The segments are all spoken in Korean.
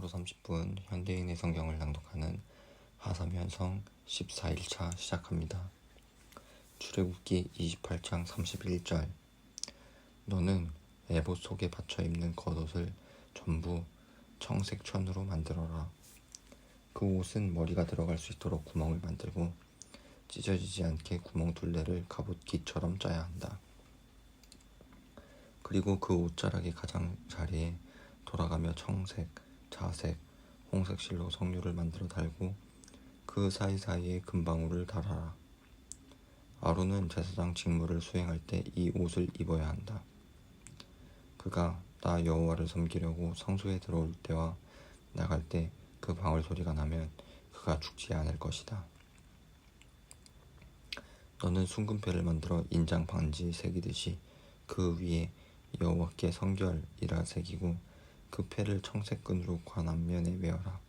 하루 30분 현대인의 성경을 낭독하는 하사면성 14일차 시작합니다. 출애굽기 28장 31절. 너는 에봇 속에 받쳐 입는 겉옷을 전부 청색 천으로 만들어라. 그 옷은 머리가 들어갈 수 있도록 구멍을 만들고 찢어지지 않게 구멍 둘레를 갑옷깃처럼 짜야 한다. 그리고 그 옷자락의 가장자리에 돌아가며 청색, 자색, 홍색 실로 성류를 만들어 달고 그 사이사이에 금방울을 달아라. 아론은 제사장 직무를 수행할 때 이 옷을 입어야 한다. 그가 나 여호와를 섬기려고 성소에 들어올 때와 나갈 때 그 방울 소리가 나면 그가 죽지 않을 것이다. 너는 순금패를 만들어 인장 반지 새기듯이 그 위에 여호와께 성결이라 새기고 그 패를 청색 끈으로 관 앞면에 메어라.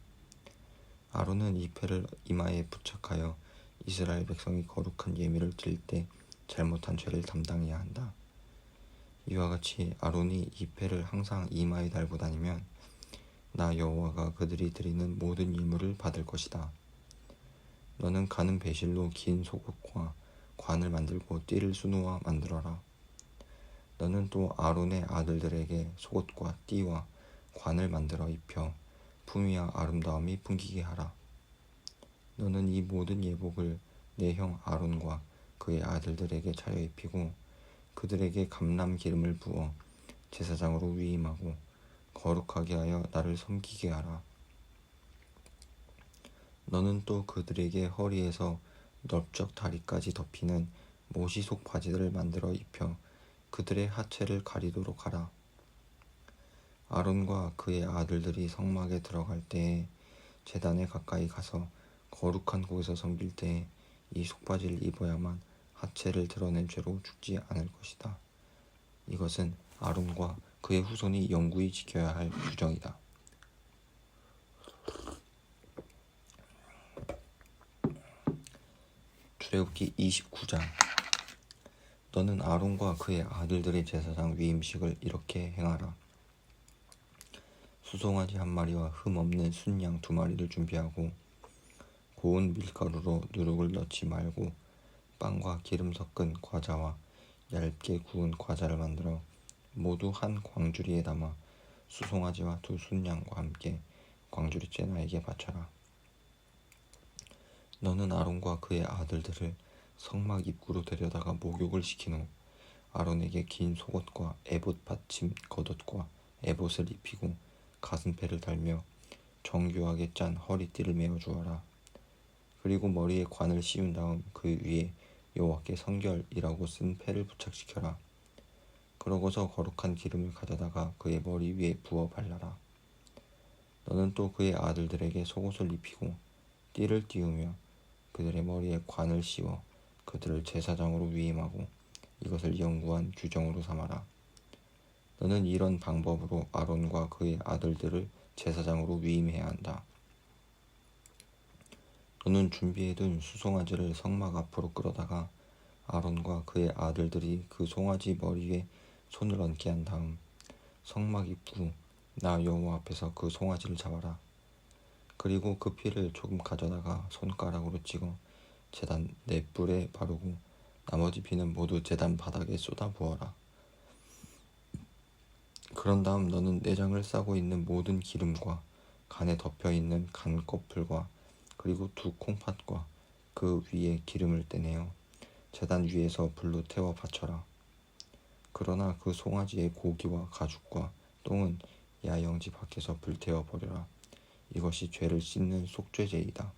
아론은 이 패를 이마에 부착하여 이스라엘 백성이 거룩한 예물을 드릴 때 잘못한 죄를 담당해야 한다. 이와 같이 아론이 이 패를 항상 이마에 달고 다니면 나 여호와가 그들이 드리는 모든 예물을 받을 것이다. 너는 가는 배실로 긴 속옷과 관을 만들고 띠를 수놓아 만들어라. 너는 또 아론의 아들들에게 속옷과 띠와 관을 만들어 입혀 품위와 아름다움이 풍기게 하라. 너는 이 모든 예복을 내 형 아론과 그의 아들들에게 차려 입히고 그들에게 감람 기름을 부어 제사장으로 위임하고 거룩하게 하여 나를 섬기게 하라. 너는 또 그들에게 허리에서 넓적 다리까지 덮이는 모시속 바지들을 만들어 입혀 그들의 하체를 가리도록 하라. 아론과 그의 아들들이 성막에 들어갈 때에 제단에 가까이 가서 거룩한 곳에서 섬길 때에 이 속바지를 입어야만 하체를 드러낸 죄로 죽지 않을 것이다. 이것은 아론과 그의 후손이 영구히 지켜야 할 규정이다. 출애굽기 29장. 너는 아론과 그의 아들들의 제사장 위임식을 이렇게 행하라. 수송아지 1마리와 흠 없는 순양 2마리를 준비하고 고운 밀가루로 누룩을 넣지 말고 빵과 기름 섞은 과자와 얇게 구운 과자를 만들어 모두 한 광주리에 담아 수송아지와 2 순양과 함께 광주리째 나에게 바쳐라. 너는 아론과 그의 아들들을 성막 입구로 데려다가 목욕을 시킨 후 아론에게 긴 속옷과 에봇 받침 겉옷과 에봇을 입히고 가슴패를 달며 정교하게 짠 허리띠를 메어 주어라. 그리고 머리에 관을 씌운 다음 그 위에 여호와께 성결이라고 쓴 패를 부착시켜라. 그러고서 거룩한 기름을 가져다가 그의 머리 위에 부어 발라라. 너는 또 그의 아들들에게 속옷을 입히고 띠를 띄우며 그들의 머리에 관을 씌워 그들을 제사장으로 위임하고 이것을 영구한 규정으로 삼아라. 너는 이런 방법으로 아론과 그의 아들들을 제사장으로 위임해야 한다. 너는 준비해둔 수송아지를 성막 앞으로 끌어다가 아론과 그의 아들들이 그 송아지 머리 위에 손을 얹게 한 다음 성막 입구 나 여호와 앞에서 그 송아지를 잡아라. 그리고 그 피를 조금 가져다가 손가락으로 찍어 제단 넷불에 바르고 나머지 피는 모두 제단 바닥에 쏟아 부어라. 그런 다음 너는 내장을 싸고 있는 모든 기름과 간에 덮여 있는 간 껍질과 그리고 2 콩팥과 그 위에 기름을 떼내어 제단 위에서 불로 태워 바쳐라. 그러나 그 송아지의 고기와 가죽과 똥은 야영지 밖에서 불태워 버려라. 이것이 죄를 씻는 속죄제이다.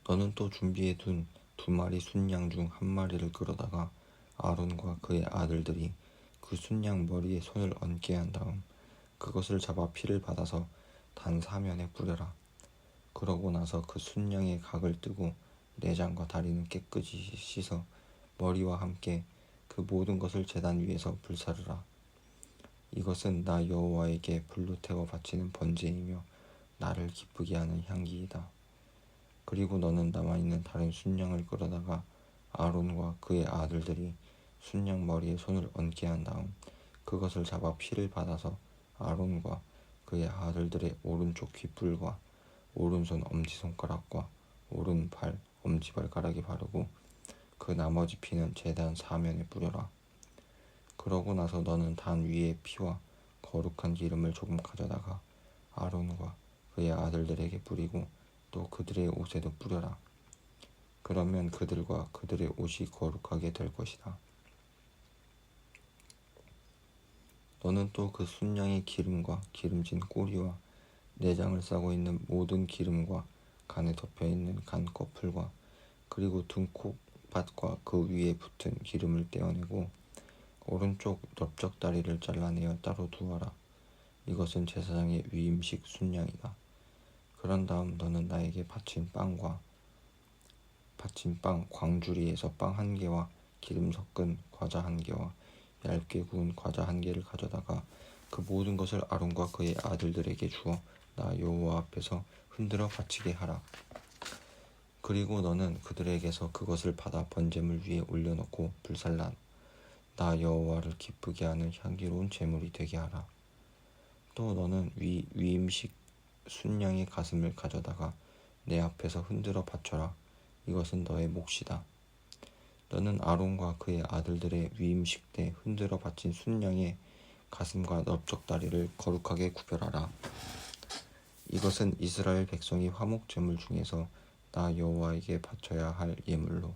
너는 또 준비해 둔 2마리 순양 중 1마리를 끌어다가 아론과 그의 아들들이 그 순양 머리에 손을 얹게 한 다음 그것을 잡아 피를 받아서 단 사면에 뿌려라. 그러고 나서 그 순양의 각을 뜨고 내장과 다리는 깨끗이 씻어 머리와 함께 그 모든 것을 제단 위에서 불사르라. 이것은 나 여호와에게 불로 태워 바치는 번제이며 나를 기쁘게 하는 향기이다. 그리고 너는 남아있는 다른 순양을 끌어다가 아론과 그의 아들들이 순양 머리에 손을 얹게 한 다음 그것을 잡아 피를 받아서 아론과 그의 아들들의 오른쪽 귓불과 오른손 엄지손가락과 오른발 엄지발가락에 바르고 그 나머지 피는 제단 사면에 뿌려라. 그러고 나서 너는 단 위에 피와 거룩한 기름을 조금 가져다가 아론과 그의 아들들에게 뿌리고 또 그들의 옷에도 뿌려라. 그러면 그들과 그들의 옷이 거룩하게 될 것이다. 너는 또 그 순양의 기름과 기름진 꼬리와 내장을 싸고 있는 모든 기름과 간에 덮여있는 간 꺼풀과 그리고 등콕밭과 그 위에 붙은 기름을 떼어내고 오른쪽 넓적다리를 잘라내어 따로 두어라. 이것은 제사장의 위임식 순양이다. 그런 다음 너는 나에게 바친 빵 광주리에서 빵 1개와 기름 섞은 과자 1개와 얇게 구운 과자 1개를 가져다가 그 모든 것을 아론과 그의 아들들에게 주어 나 여호와 앞에서 흔들어 바치게 하라. 그리고 너는 그들에게서 그것을 받아 번제물 위에 올려놓고 불살라 나 여호와를 기쁘게 하는 향기로운 제물이 되게 하라. 또 너는 위임식 순양의 가슴을 가져다가 내 앞에서 흔들어 바쳐라. 이것은 너의 몫이다. 너는 아론과 그의 아들들의 위임식 때 흔들어 바친 순양의 가슴과 넓적다리를 거룩하게 구별하라. 이것은 이스라엘 백성이 화목제물 중에서 나 여호와에게 바쳐야 할 예물로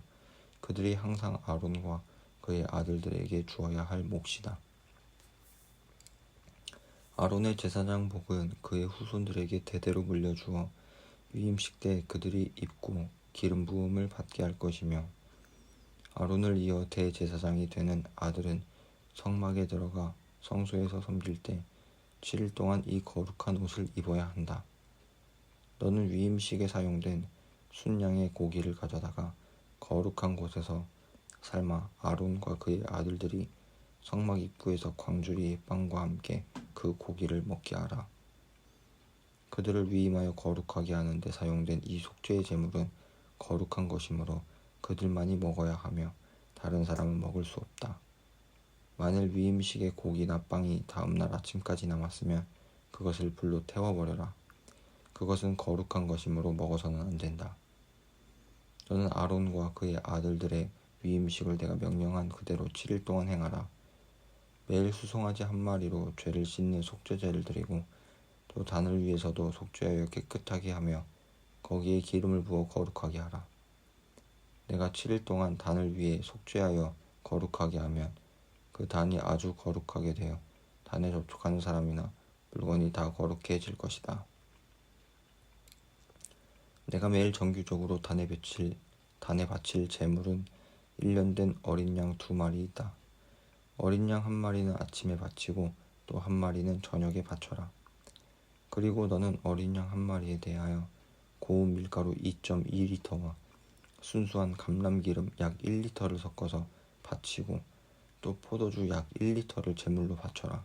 그들이 항상 아론과 그의 아들들에게 주어야 할 몫이다. 아론의 제사장 복은 그의 후손들에게 대대로 물려주어 위임식 때 그들이 입고 기름 부음을 받게 할 것이며 아론을 이어 대제사장이 되는 아들은 성막에 들어가 성소에서 섬길 때 7일 동안 이 거룩한 옷을 입어야 한다. 너는 위임식에 사용된 순양의 고기를 가져다가 거룩한 곳에서 삶아 아론과 그의 아들들이 성막 입구에서 광주리의 빵과 함께 그 고기를 먹게 하라. 그들을 위임하여 거룩하게 하는 데 사용된 이 속죄의 제물은 거룩한 것이므로 그들만이 먹어야 하며 다른 사람은 먹을 수 없다. 만일 위임식의 고기나 빵이 다음날 아침까지 남았으면 그것을 불로 태워버려라. 그것은 거룩한 것이므로 먹어서는 안 된다. 너는 아론과 그의 아들들의 위임식을 내가 명령한 그대로 7일 동안 행하라. 매일 수송아지 1마리로 죄를 씻는 속죄제를 드리고 또 단을 위해서도 속죄하여 깨끗하게 하며 거기에 기름을 부어 거룩하게 하라. 내가 7일 동안 단을 위해 속죄하여 거룩하게 하면 그 단이 아주 거룩하게 되어 단에 접촉하는 사람이나 물건이 다 거룩해질 것이다. 내가 매일 정규적으로 단에 바칠 제물은 1년 된 어린 양 2마리이다. 어린 양 1마리는 아침에 바치고 또 1마리는 저녁에 바쳐라. 그리고 너는 어린 양 1마리에 대하여 고운 밀가루 2.2리터와 순수한 감람기름 약 1리터를 섞어서 바치고 또 포도주 약 1리터를 제물로 바쳐라.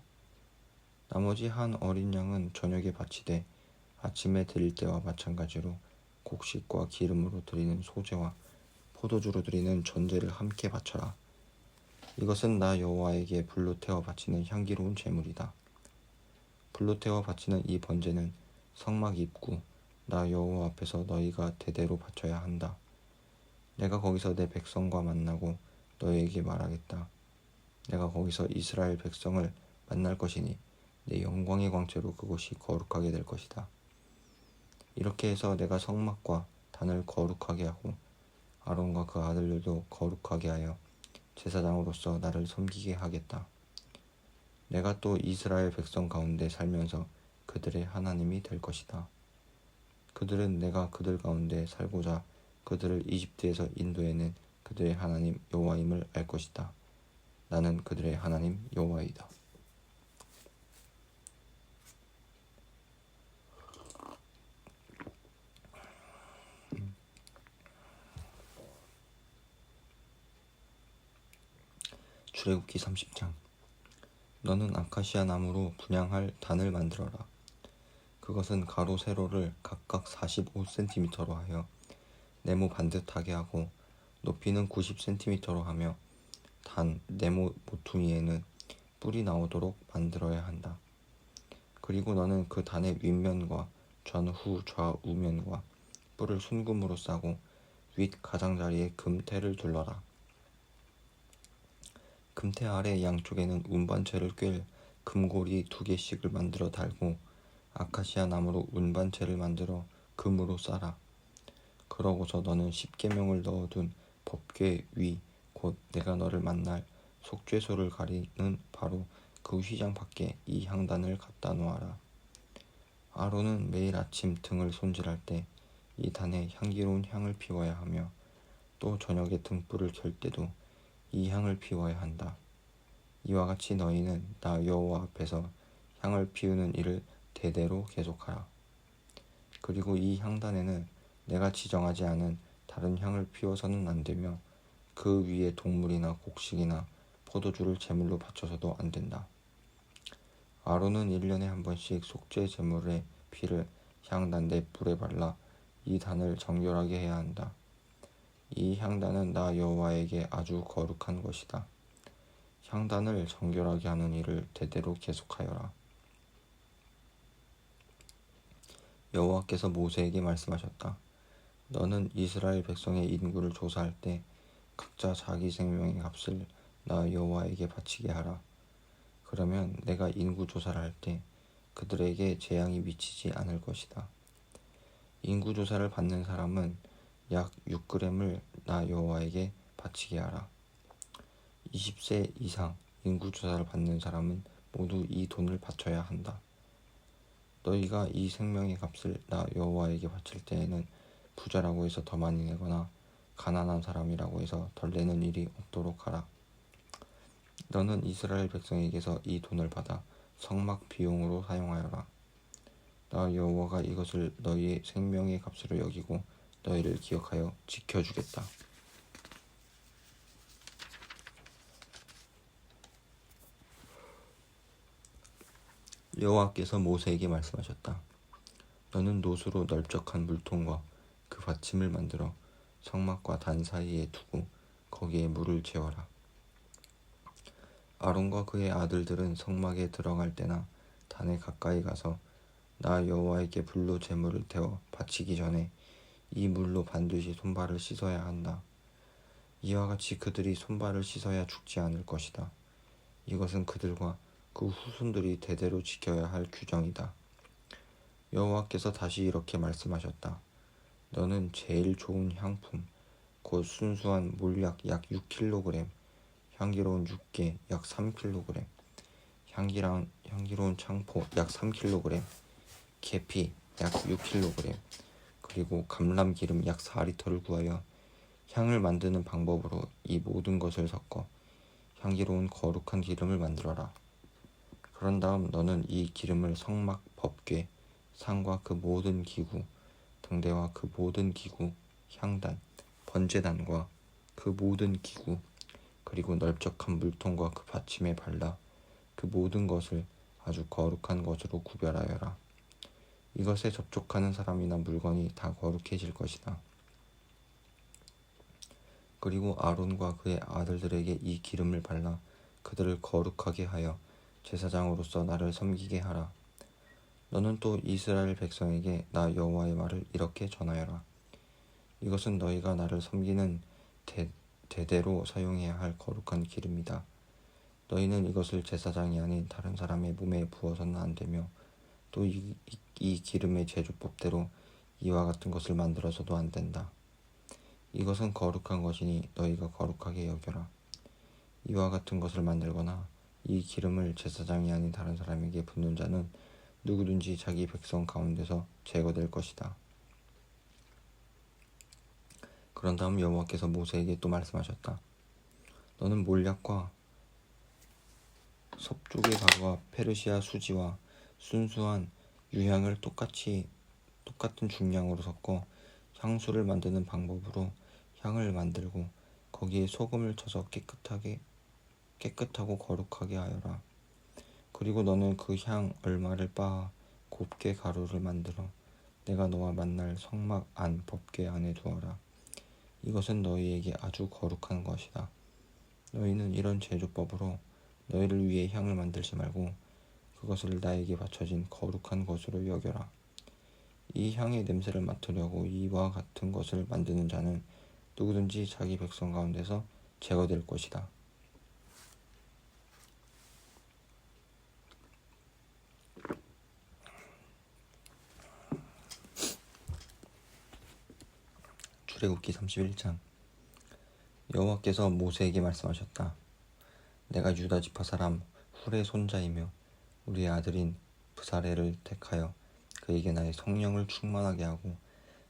나머지 한 어린 양은 저녁에 바치되 아침에 드릴 때와 마찬가지로 곡식과 기름으로 드리는 소제와 포도주로 드리는 전제를 함께 바쳐라. 이것은 나 여호와에게 불로 태워 바치는 향기로운 제물이다. 불로 태워 바치는 이 번제는 성막 입구 나 여호와 앞에서 너희가 대대로 바쳐야 한다. 내가 거기서 내 백성과 만나고 너희에게 말하겠다. 내가 거기서 이스라엘 백성을 만날 것이니 내 영광의 광채로 그곳이 거룩하게 될 것이다. 이렇게 해서 내가 성막과 단을 거룩하게 하고 아론과 그 아들들도 거룩하게 하여 제사장으로서 나를 섬기게 하겠다. 내가 또 이스라엘 백성 가운데 살면서 그들의 하나님이 될 것이다. 그들은 내가 그들 가운데 살고자 그들을 이집트에서 인도해낸 그들의 하나님 여호와임을 알 것이다. 나는 그들의 하나님 여호와이다. 출애굽기 30장. 너는 아카시아 나무로 분향할 단을 만들어라. 그것은 가로 세로를 각각 45cm로 하여 네모 반듯하게 하고 높이는 90cm로 하며 단 네모 모퉁이에는 뿔이 나오도록 만들어야 한다. 그리고 너는 그 단의 윗면과 전후 좌우면과 뿔을 순금으로 싸고 윗 가장자리에 금테를 둘러라. 금테 아래 양쪽에는 운반체를 꿰 금고리 2개씩을 만들어 달고 아카시아 나무로 운반체를 만들어 금으로 싸라. 그러고서 너는 10계명을 넣어둔 법궤 위 곧 내가 너를 만날 속죄소를 가리는 바로 그 휘장 밖에 이 향단을 갖다 놓아라. 아론은 매일 아침 등을 손질할 때 이 단에 향기로운 향을 피워야 하며 또 저녁에 등불을 켤 때도 이 향을 피워야 한다. 이와 같이 너희는 나 여호와 앞에서 향을 피우는 일을 대대로 계속하라. 그리고 이 향단에는 내가 지정하지 않은 다른 향을 피워서는 안 되며 그 위에 동물이나 곡식이나 포도주를 제물로 바쳐서도 안 된다. 아론은 1년에 한 번씩 속죄 제물의 피를 향단 내 뿔에 발라 이 단을 정결하게 해야 한다. 이 향단은 나 여호와에게 아주 거룩한 것이다. 향단을 정결하게 하는 일을 대대로 계속하여라. 여호와께서 모세에게 말씀하셨다. 너는 이스라엘 백성의 인구를 조사할 때 각자 자기 생명의 값을 나 여호와에게 바치게 하라. 그러면 내가 인구 조사를 할 때 그들에게 재앙이 미치지 않을 것이다. 인구 조사를 받는 사람은 약 6g을 나 여호와에게 바치게 하라. 20세 이상 인구 조사를 받는 사람은 모두 이 돈을 바쳐야 한다. 너희가 이 생명의 값을 나 여호와에게 바칠 때에는 부자라고 해서 더 많이 내거나 가난한 사람이라고 해서 덜 내는 일이 없도록 하라. 너는 이스라엘 백성에게서 이 돈을 받아 성막 비용으로 사용하여라. 나 여호와가 이것을 너희의 생명의 값으로 여기고 너희를 기억하여 지켜주겠다. 여호와께서 모세에게 말씀하셨다. 너는 노수로 넓적한 물통과 그 받침을 만들어 성막과 단 사이에 두고 거기에 물을 채워라. 아론과 그의 아들들은 성막에 들어갈 때나 단에 가까이 가서 나 여호와에게 불로 제물을 태워 바치기 전에 이 물로 반드시 손발을 씻어야 한다. 이와 같이 그들이 손발을 씻어야 죽지 않을 것이다. 이것은 그들과 그 후손들이 대대로 지켜야 할 규정이다. 여호와께서 다시 이렇게 말씀하셨다. 너는 제일 좋은 향품, 곧 순수한 몰약 약 6kg, 향기로운 육개 약 3kg, 향기로운 창포 약 3kg, 계피 약 6kg, 그리고 감람기름 약 4리터를 구하여 향을 만드는 방법으로 이 모든 것을 섞어 향기로운 거룩한 기름을 만들어라. 그런 다음 너는 이 기름을 성막 법궤, 상과 그 모든 기구, 등대와 그 모든 기구, 향단, 번제단과 그 모든 기구, 그리고 넓적한 물통과 그 받침에 발라 그 모든 것을 아주 거룩한 것으로 구별하여라. 이것에 접촉하는 사람이나 물건이 다 거룩해질 것이다. 그리고 아론과 그의 아들들에게 이 기름을 발라 그들을 거룩하게 하여 제사장으로서 나를 섬기게 하라. 너는 또 이스라엘 백성에게 나 여호와의 말을 이렇게 전하여라. 이것은 너희가 나를 섬기는 대대로 사용해야 할 거룩한 기름이다. 너희는 이것을 제사장이 아닌 다른 사람의 몸에 부어서는 안 되며 또 이 기름의 제조법대로 이와 같은 것을 만들어서도 안 된다. 이것은 거룩한 것이니 너희가 거룩하게 여겨라. 이와 같은 것을 만들거나 이 기름을 제사장이 아닌 다른 사람에게 붓는 자는 누구든지 자기 백성 가운데서 제거될 것이다. 그런 다음 여호와께서 모세에게 또 말씀하셨다. 너는 몰약과 섭족의 가루와 페르시아 수지와 순수한 유향을 똑같은 중량으로 섞어 향수를 만드는 방법으로 향을 만들고 거기에 소금을 쳐서 깨끗하고 거룩하게 하여라. 그리고 너는 그 향 얼마를 빻아 곱게 가루를 만들어 내가 너와 만날 성막 안 법궤 안에 두어라. 이것은 너희에게 아주 거룩한 것이다. 너희는 이런 제조법으로 너희를 위해 향을 만들지 말고 그것을 나에게 바쳐진 거룩한 것으로 여겨라. 이 향의 냄새를 맡으려고 이와 같은 것을 만드는 자는 누구든지 자기 백성 가운데서 제거될 것이다. 출애굽기 31장. 여호와께서 모세에게 말씀하셨다. 내가 유다 지파 사람 훌의 손자이며 우리의 아들인 브사레를 택하여 그에게 나의 성령을 충만하게 하고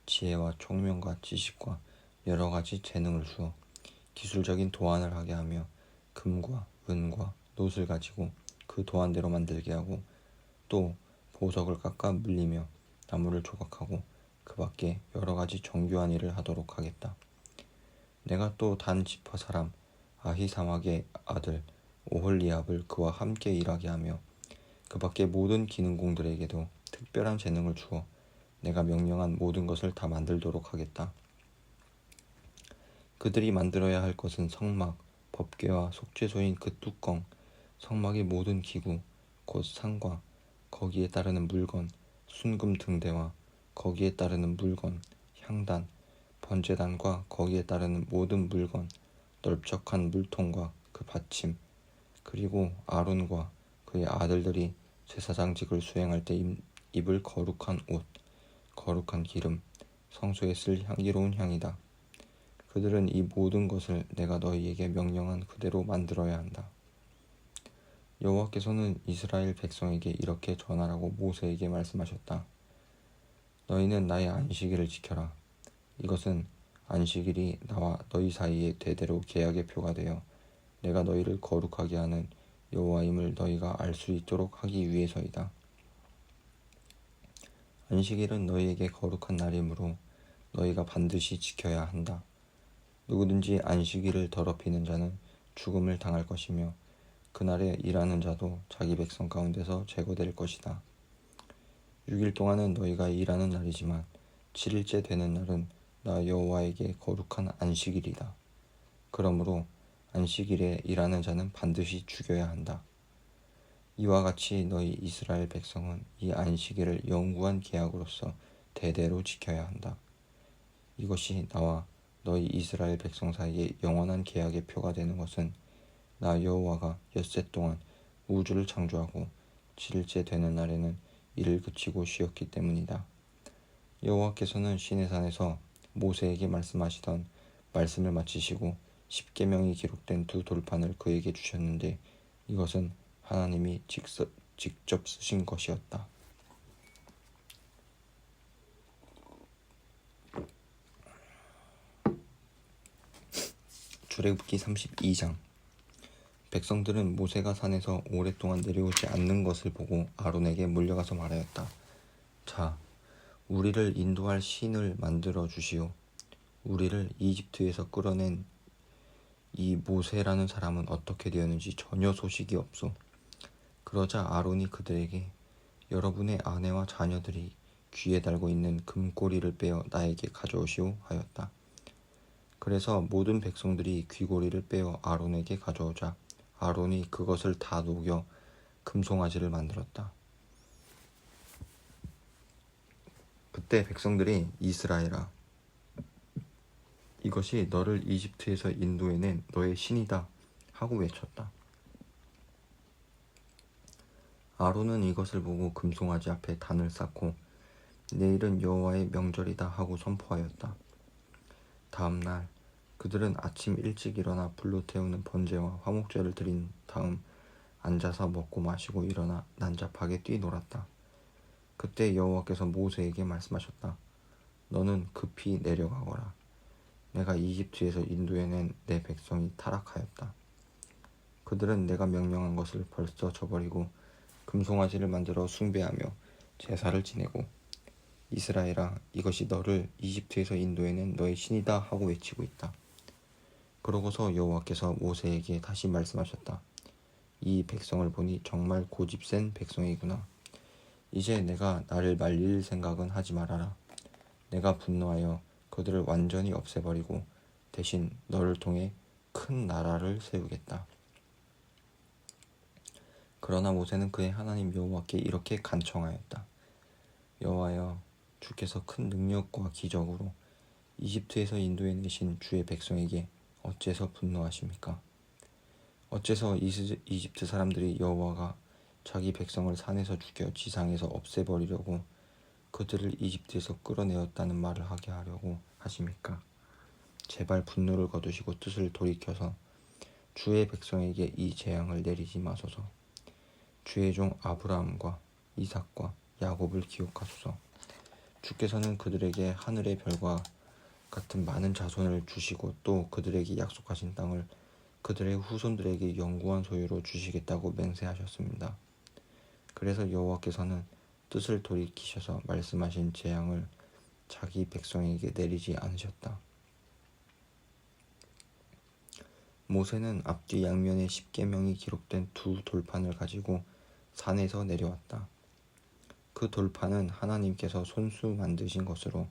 지혜와 총명과 지식과 여러 가지 재능을 주어 기술적인 도안을 하게 하며 금과 은과 놋을 가지고 그 도안대로 만들게 하고 또 보석을 깎아 물리며 나무를 조각하고 그 밖에 여러 가지 정교한 일을 하도록 하겠다. 내가 또 단 지파 사람 아히사막의 아들 오홀리압을 그와 함께 일하게 하며 그 밖에 모든 기능공들에게도 특별한 재능을 주어 내가 명령한 모든 것을 다 만들도록 하겠다. 그들이 만들어야 할 것은 성막, 법궤와 속죄소인 그 뚜껑, 성막의 모든 기구, 곧 상과 거기에 따르는 물건, 순금 등대와 거기에 따르는 물건, 향단, 번제단과 거기에 따르는 모든 물건, 넓적한 물통과 그 받침, 그리고 아론과 그의 아들들이 제사장직을 수행할 때 입을 거룩한 옷, 거룩한 기름, 성소에 쓸 향기로운 향이다. 그들은 이 모든 것을 내가 너희에게 명령한 그대로 만들어야 한다. 여호와께서는 이스라엘 백성에게 이렇게 전하라고 모세에게 말씀하셨다. 너희는 나의 안식일을 지켜라. 이것은 안식일이 나와 너희 사이에 대대로 계약의 표가 되어 내가 너희를 거룩하게 하는 여호와임을 너희가 알 수 있도록 하기 위해서이다. 안식일은 너희에게 거룩한 날이므로 너희가 반드시 지켜야 한다. 누구든지 안식일을 더럽히는 자는 죽음을 당할 것이며 그날에 일하는 자도 자기 백성 가운데서 제거될 것이다. 6일 동안은 너희가 일하는 날이지만 7일째 되는 날은 나 여호와에게 거룩한 안식일이다. 그러므로 안식일에 일하는 자는 반드시 죽여야 한다. 이와 같이 너희 이스라엘 백성은 이 안식일을 영구한 계약으로서 대대로 지켜야 한다. 이것이 나와 너희 이스라엘 백성 사이에 영원한 계약의 표가 되는 것은 나 여호와가 엿새 동안 우주를 창조하고 7일째 되는 날에는 일을 그치고 쉬었기 때문이다. 여호와께서는 시내산에서 모세에게 말씀하시던 말씀을 마치시고 십계명이 기록된 두 돌판을 그에게 주셨는데 이것은 하나님이 직접 쓰신 것이었다. 출애굽기 32장. 백성들은 모세가 산에서 오랫동안 내려오지 않는 것을 보고 아론에게 몰려가서 말하였다. 자, 우리를 인도할 신을 만들어 주시오. 우리를 이집트에서 끌어낸 이 모세라는 사람은 어떻게 되었는지 전혀 소식이 없소. 그러자 아론이 그들에게 여러분의 아내와 자녀들이 귀에 달고 있는 금꼬리를 빼어 나에게 가져오시오 하였다. 그래서 모든 백성들이 귀고리를 빼어 아론에게 가져오자 아론이 그것을 다 녹여 금송아지를 만들었다. 그때 백성들이 이스라엘아, 이것이 너를 이집트에서 인도해낸 너의 신이다 하고 외쳤다. 아론은 이것을 보고 금송아지 앞에 단을 쌓고 내일은 여호와의 명절이다 하고 선포하였다. 다음 날 그들은 아침 일찍 일어나 불로 태우는 번제와 화목제를 드린 다음 앉아서 먹고 마시고 일어나 난잡하게 뛰놀았다. 그때 여호와께서 모세에게 말씀하셨다. 너는 급히 내려가거라. 내가 이집트에서 인도해낸 내 백성이 타락하였다. 그들은 내가 명령한 것을 벌써 저버리고 금송아지를 만들어 숭배하며 제사를 지내고 이스라엘아, 이것이 너를 이집트에서 인도해낸 너의 신이다 하고 외치고 있다. 그러고서 여호와께서 모세에게 다시 말씀하셨다. 이 백성을 보니 정말 고집센 백성이구나. 이제 내가 나를 말릴 생각은 하지 말아라. 내가 분노하여 그들을 완전히 없애버리고 대신 너를 통해 큰 나라를 세우겠다. 그러나 모세는 그의 하나님 여호와께 이렇게 간청하였다. 여호와여, 주께서 큰 능력과 기적으로 이집트에서 인도해 내신 주의 백성에게 어째서 분노하십니까? 어째서 이집트 사람들이 여호와가 자기 백성을 산에서 죽여 지상에서 없애버리려고 그들을 이집트에서 끌어내었다는 말을 하게 하려고 하십니까? 제발 분노를 거두시고 뜻을 돌이켜서 주의 백성에게 이 재앙을 내리지 마소서. 주의 종 아브라함과 이삭과 야곱을 기억하소서. 주께서는 그들에게 하늘의 별과 같은 많은 자손을 주시고 또 그들에게 약속하신 땅을 그들의 후손들에게 영구한 소유로 주시겠다고 맹세하셨습니다. 그래서 여호와께서는 뜻을 돌이키셔서 말씀하신 재앙을 자기 백성에게 내리지 않으셨다. 모세는 앞뒤 양면에 10계명이 기록된 두 돌판을 가지고 산에서 내려왔다. 그 돌판은 하나님께서 손수 만드신 것으로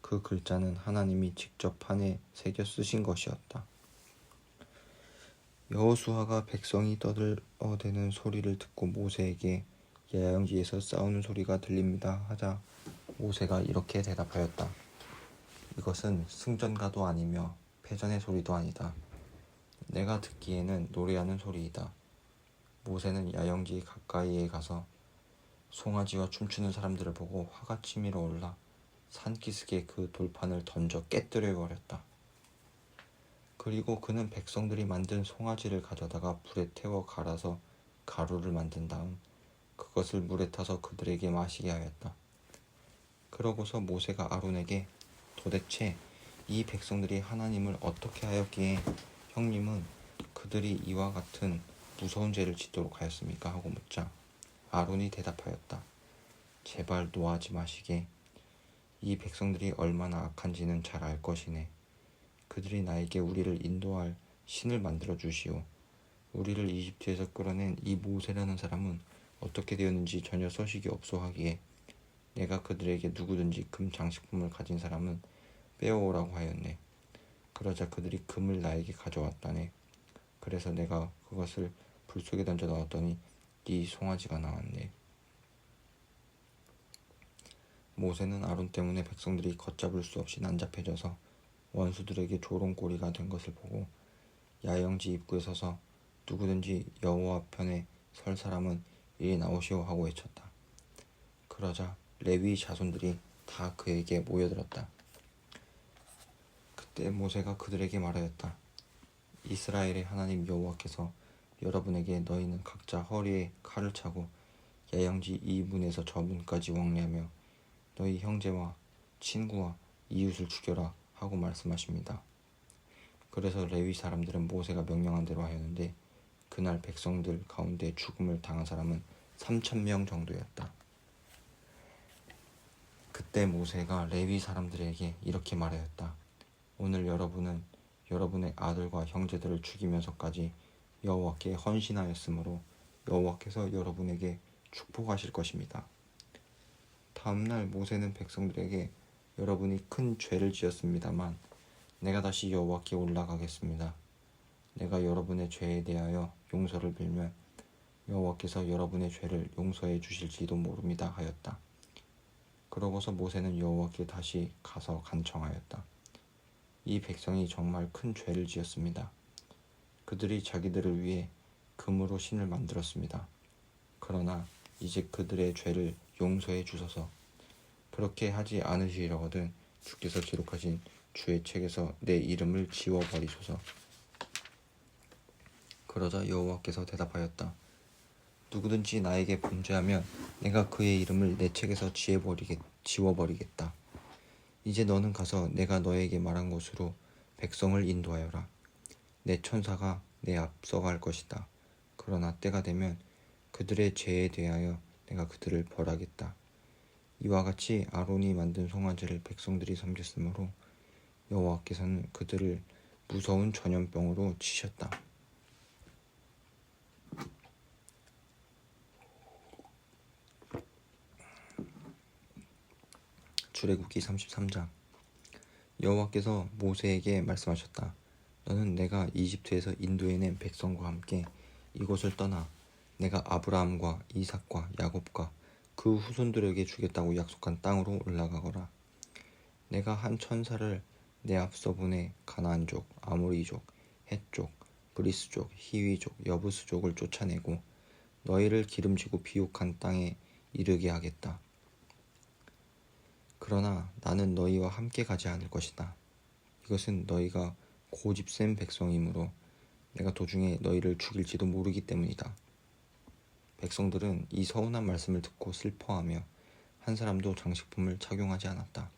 그 글자는 하나님이 직접 판에 새겨 쓰신 것이었다. 여호수아가 백성이 떠들어대는 소리를 듣고 모세에게 야영지에서 싸우는 소리가 들립니다 하자 모세가 이렇게 대답하였다. 이것은 승전가도 아니며 패전의 소리도 아니다. 내가 듣기에는 노래하는 소리이다. 모세는 야영지 가까이에 가서 송아지와 춤추는 사람들을 보고 화가 치밀어 올라 산기슭에 그 돌판을 던져 깨뜨려 버렸다. 그리고 그는 백성들이 만든 송아지를 가져다가 불에 태워 갈아서 가루를 만든 다음 그것을 물에 타서 그들에게 마시게 하였다. 그러고서 모세가 아론에게 도대체 이 백성들이 하나님을 어떻게 하였기에 형님은 그들이 이와 같은 무서운 죄를 짓도록 하였습니까? 하고 묻자 아론이 대답하였다. 제발 노하지 마시게. 이 백성들이 얼마나 악한지는 잘 알 것이네. 그들이 나에게 우리를 인도할 신을 만들어 주시오. 우리를 이집트에서 끌어낸 이 모세라는 사람은 어떻게 되었는지 전혀 소식이 없어 하기에 내가 그들에게 누구든지 금 장식품을 가진 사람은 빼어오라고 하였네. 그러자 그들이 금을 나에게 가져왔다네. 그래서 내가 그것을 불 속에 던져 넣었더니 이 송아지가 나왔네. 모세는 아론 때문에 백성들이 걷잡을 수 없이 난잡해져서 원수들에게 조롱거리가 된 것을 보고 야영지 입구에 서서 누구든지 여호와 편에 설 사람은 이리 나오시오 하고 외쳤다. 그러자 레위 자손들이 다 그에게 모여들었다. 그때 모세가 그들에게 말하였다. 이스라엘의 하나님 여호와께서 여러분에게 너희는 각자 허리에 칼을 차고 야영지 이 문에서 저 문까지 왕래하며 너희 형제와 친구와 이웃을 죽여라 하고 말씀하십니다. 그래서 레위 사람들은 모세가 명령한 대로 하였는데 그날 백성들 가운데 죽음을 당한 사람은 3,000명 정도였다. 그때 모세가 레위 사람들에게 이렇게 말하였다. 오늘 여러분은 여러분의 아들과 형제들을 죽이면서까지 여호와께 헌신하였으므로 여호와께서 여러분에게 축복하실 것입니다. 다음날 모세는 백성들에게 여러분이 큰 죄를 지었습니다만 내가 다시 여호와께 올라가겠습니다. 내가 여러분의 죄에 대하여 용서를 빌면 여호와께서 여러분의 죄를 용서해 주실지도 모릅니다 하였다. 그러고서 모세는 여호와께 다시 가서 간청하였다. 이 백성이 정말 큰 죄를 지었습니다. 그들이 자기들을 위해 금으로 신을 만들었습니다. 그러나 이제 그들의 죄를 용서해 주소서. 그렇게 하지 않으시려거든 주께서 기록하신 주의 책에서 내 이름을 지워버리소서. 그러자 여호와께서 대답하였다. 누구든지 나에게 범죄하면 내가 그의 이름을 내 책에서 지워버리겠다. 이제 너는 가서 내가 너에게 말한 곳으로 백성을 인도하여라. 내 천사가 내 앞서갈 것이다. 그러나 때가 되면 그들의 죄에 대하여 내가 그들을 벌하겠다. 이와 같이 아론이 만든 송아지를 백성들이 섬겼으므로 여호와께서는 그들을 무서운 전염병으로 치셨다. 출애굽기 33장. 여호와께서 모세에게 말씀하셨다. 너는 내가 이집트에서 인도해낸 백성과 함께 이곳을 떠나 내가 아브라함과 이삭과 야곱과 그 후손들에게 주겠다고 약속한 땅으로 올라가거라. 내가 한 천사를 내 앞서 보내 가나안족, 아모리족, 헷족, 브리스족, 히위족, 여부스족을 쫓아내고 너희를 기름지고 비옥한 땅에 이르게 하겠다. 그러나 나는 너희와 함께 가지 않을 것이다. 이것은 너희가 고집센 백성이므로 내가 도중에 너희를 죽일지도 모르기 때문이다. 백성들은 이 서운한 말씀을 듣고 슬퍼하며 한 사람도 장식품을 착용하지 않았다.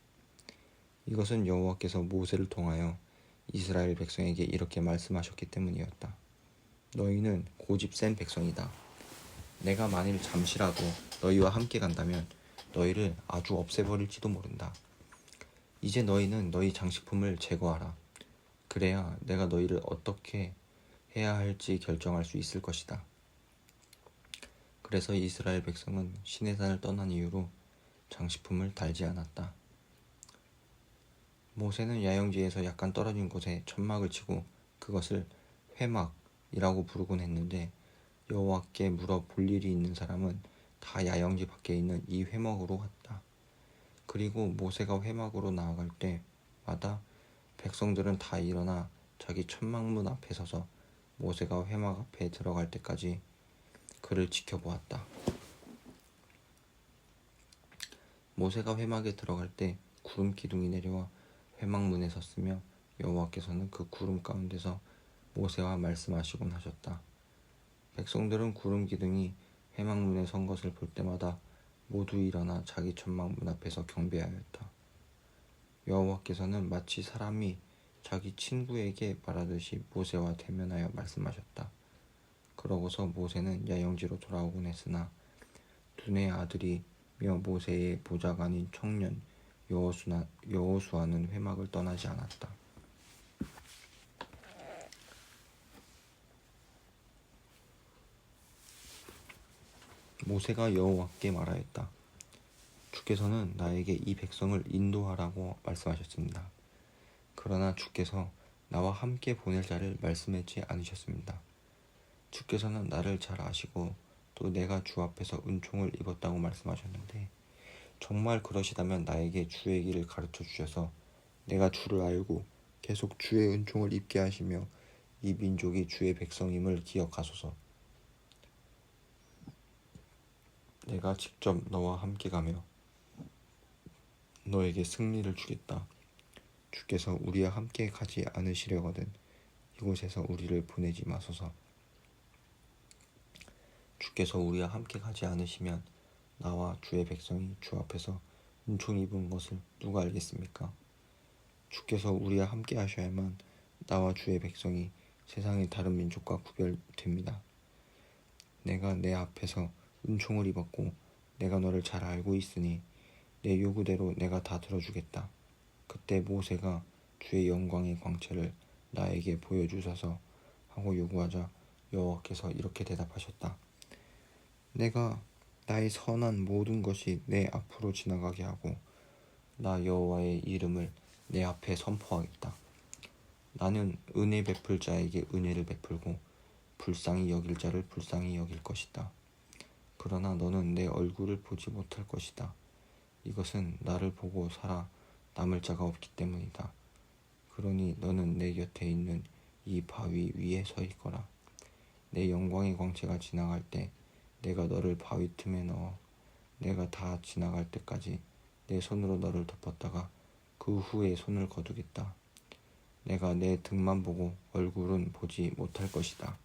이것은 여호와께서 모세를 통하여 이스라엘 백성에게 이렇게 말씀하셨기 때문이었다. 너희는 고집센 백성이다. 내가 만일 잠시라도 너희와 함께 간다면 너희를 아주 없애버릴지도 모른다. 이제 너희는 너희 장식품을 제거하라. 그래야 내가 너희를 어떻게 해야 할지 결정할 수 있을 것이다. 그래서 이스라엘 백성은 시내산을 떠난 이후로 장식품을 달지 않았다. 모세는 야영지에서 약간 떨어진 곳에 천막을 치고 그것을 회막이라고 부르곤 했는데 여호와께 물어 볼 일이 있는 사람은 다 야영지 밖에 있는 이 회막으로 갔다. 그리고 모세가 회막으로 나아갈 때마다 백성들은 다 일어나 자기 천막문 앞에 서서 모세가 회막 앞에 들어갈 때까지 그를 지켜보았다. 모세가 회막에 들어갈 때 구름 기둥이 내려와 회막문에 섰으며 여호와께서는 그 구름 가운데서 모세와 말씀하시곤 하셨다. 백성들은 구름 기둥이 회막문에 선 것을 볼 때마다 모두 일어나 자기 천막문 앞에서 경배하였다. 여호와께서는 마치 사람이 자기 친구에게 말하듯이 모세와 대면하여 말씀하셨다. 그러고서 모세는 야영지로 돌아오곤 했으나 눈의 아들이며 모세의 보좌관인 청년 여호수아는 회막을 떠나지 않았다. 모세가 여호와께 말하였다. 주께서는 나에게 이 백성을 인도하라고 말씀하셨습니다. 그러나 주께서 나와 함께 보낼 자를 말씀하지 않으셨습니다. 주께서는 나를 잘 아시고 또 내가 주 앞에서 은총을 입었다고 말씀하셨는데 정말 그러시다면 나에게 주의 길을 가르쳐 주셔서 내가 주를 알고 계속 주의 은총을 입게 하시며 이 민족이 주의 백성임을 기억하소서. 내가 직접 너와 함께 가며 너에게 승리를 주겠다. 주께서 우리와 함께 가지 않으시려거든 이곳에서 우리를 보내지 마소서. 주께서 우리와 함께 가지 않으시면 나와 주의 백성이 주 앞에서 은총 입은 것을 누가 알겠습니까? 주께서 우리와 함께 하셔야만 나와 주의 백성이 세상의 다른 민족과 구별됩니다. 내가 내 앞에서 은총을 입었고 내가 너를 잘 알고 있으니 내 요구대로 내가 다 들어주겠다. 그때 모세가 주의 영광의 광채를 나에게 보여주소서 하고 요구하자 여호와께서 이렇게 대답하셨다. 내가 나의 선한 모든 것이 내 앞으로 지나가게 하고 나 여호와의 이름을 내 앞에 선포하겠다. 나는 은혜 베풀 자에게 은혜를 베풀고 불쌍히 여길 자를 불쌍히 여길 것이다. 그러나 너는 내 얼굴을 보지 못할 것이다. 이것은 나를 보고 살아 남을 자가 없기 때문이다. 그러니 너는 내 곁에 있는 이 바위 위에 서 있거라. 내 영광의 광채가 지나갈 때 내가 너를 바위 틈에 넣어 내가 다 지나갈 때까지 내 손으로 너를 덮었다가 그 후에 손을 거두겠다. 내가 내 등만 보고 얼굴은 보지 못할 것이다.